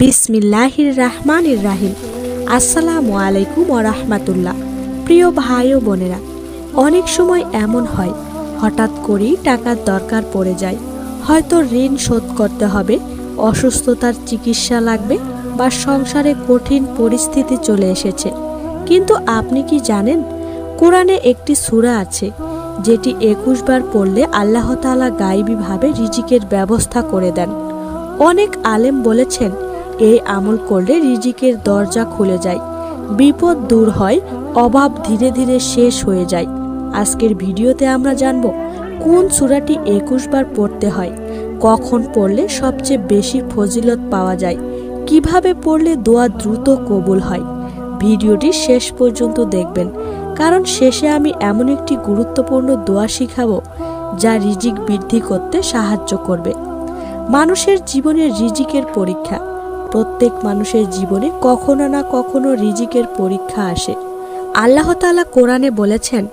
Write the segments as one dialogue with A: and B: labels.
A: বিসমিল্লাহির রহমানির রাহিম। আসসালামু আলাইকুম ওয়া রাহমাতুল্লাহ। প্রিয় ভাই ও বোনেরা, অনেক সময় এমন হয় হঠাৎ করেই টাকার দরকার পড়ে যায়। হয়তো ঋণ শোধ করতে হবে, অসুস্থতার চিকিৎসা লাগবে বা সংসারে কঠিন পরিস্থিতি চলে এসেছে। কিন্তু আপনি কি জানেন, কোরআনে একটি সূরা আছে যেটি 21 বার পড়লে আল্লাহ তাআলা গায়েবীভাবে রিজিকের ব্যবস্থা করে দেন। অনেক আলেম বলেছেন এই আমল করলে রিজিকের দরজা খুলে যায়, বিপদ দূর হয়, অভাব ধীরে ধীরে শেষ হয়ে যায়। আজকের ভিডিওতে আমরা জানব কোন সূরাটি 21 বার পড়তে হয়, কখন পড়লে সবচেয়ে বেশি ফজিলত পাওয়া যায়, কিভাবে পড়লে দোয়া দ্রুত কবুল হয়। ভিডিওটি শেষ পর্যন্ত দেখবেন, কারণ শেষে আমি এমন একটি গুরুত্বপূর্ণ দোয়া শিখাবো যা রিজিক বৃদ্ধি করতে সাহায্য করবে। মানুষের জীবনে রিজিকের পরীক্ষা। প্রত্যেক মানুষের জীবনে কখনো না কখনো রিজিকের পরীক্ষা আসে। আল্লাহ তাআলা কোরআনে বলেছেন,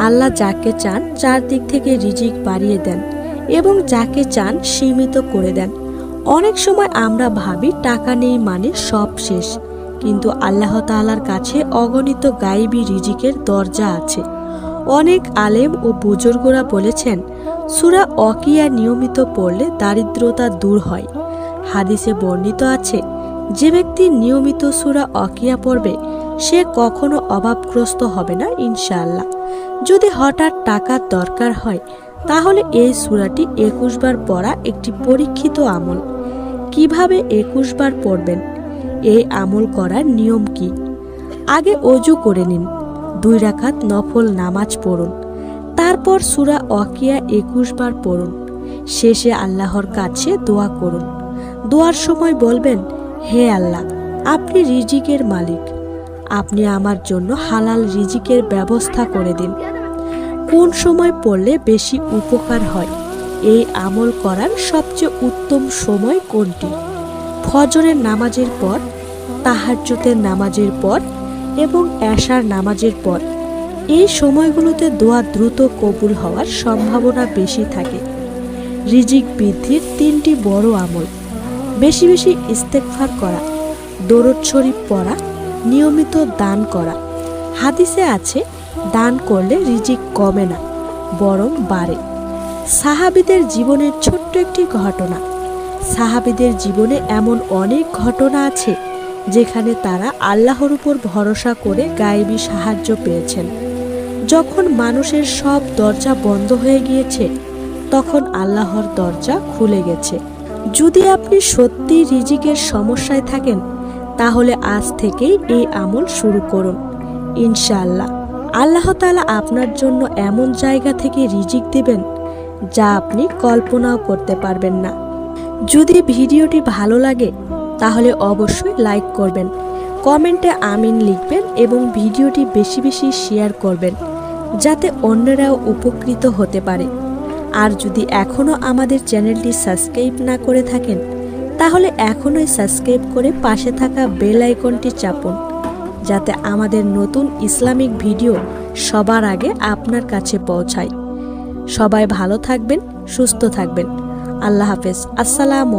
A: আল্লাহ যাকে চান চারদিক থেকে রিজিক বাড়িয়ে দেন এবং যাকে চান সীমিত করে দেন। অনেক সময় আমরা ভাবি টাকা নেই মানে সব শেষ, কিন্তু আল্লাহ তাআলার কাছে অগণিত গায়েবী রিজিকের দরজা আছে। অনেক আলেম ও বুজুর্গরা বলেছেন, সূরা ওয়াকিয়া নিয়মিত পড়লে দারিদ্রতা দূর হয়। হাদিসে বর্ণিত আছে, যে ব্যক্তি নিয়মিত সূরা ওয়াকিয়া পড়বে সে কখনো অভাবগ্রস্ত হবে না ইনশাআল্লাহ। যদি হঠাৎ টাকার দরকার হয় তাহলে এই সূরাটি 21 বার পড়া একটি পরীক্ষিত আমল। কিভাবে 21 বার পড়বেন? এই আমল করার নিয়ম কি? আগে ওযু করে নিন, 2 রাকাত নফল নামাজ পড়ুন, তারপর সূরা ওয়াকিয়া 21 বার পড়ুন। শেষে আল্লাহর কাছে দোয়া করুন। দোয়ার সময় বলবেন, হে আল্লাহ, আপনি রিজিকের মালিক, আপনি আমার জন্য হালাল রিজিকের ব্যবস্থা করে দিন। কোন সময় পড়লে বেশি উপকার হয়? এই আমল করার সবচেয়ে উত্তম সময় কোনটি? ফজরের নামাজের পর, তাহাজ্জুদের নামাজের পর এবং এশার নামাজের পর। এই সময়গুলোতে দোয়া দ্রুত কবুল হওয়ার সম্ভাবনা বেশি থাকে। রিজিক বৃদ্ধির 3টি বড় আমল: বেশি বেশি ইস্তেগফার করা, দরুদ শরীফ পড়া, নিয়মিত দান করা। হাদিসে আছে, দান করলে রিজিক কমে না, বরং বাড়ে। সাহাবীদের জীবনের ছোট্ট একটি ঘটনা। সাহাবীদের জীবনে এমন অনেক ঘটনা আছে যেখানে তারা আল্লাহর উপর ভরসা করে গায়েবী সাহায্য পেয়েছেন। যখন মানুষের সব দরজা বন্ধ হয়ে গিয়েছে, তখন আল্লাহর দরজা খুলে গেছে। যদি আপনি সত্যি রিজিকের সমস্যায় থাকেন, তাহলে আজ থেকেই এই আমল শুরু করুন। ইনশাআল্লাহ আল্লাহ তাআলা আপনার জন্য এমন জায়গা থেকে রিজিক দিবেন যা আপনি কল্পনাও করতে পারবেন না। যদি ভিডিওটি ভালো লাগে তাহলে অবশ্যই লাইক করবেন, কমেন্টে আমিন লিখবেন এবং ভিডিওটি বেশি বেশি শেয়ার করবেন যাতে অন্যরাও উপকৃত হতে পারে। আর যদি এখনও আমাদের চ্যানেলটি সাবস্ক্রাইব না করে থাকেন তাহলে এখনই সাবস্ক্রাইব করে পাশে থাকা বেল আইকনটি চাপুন, যাতে আমাদের নতুন ইসলামিক ভিডিও সবার আগে আপনার কাছে পৌঁছায়। সবাই ভালো থাকবেন, সুস্থ থাকবেন। আল্লাহ হাফেজ। আসসালামু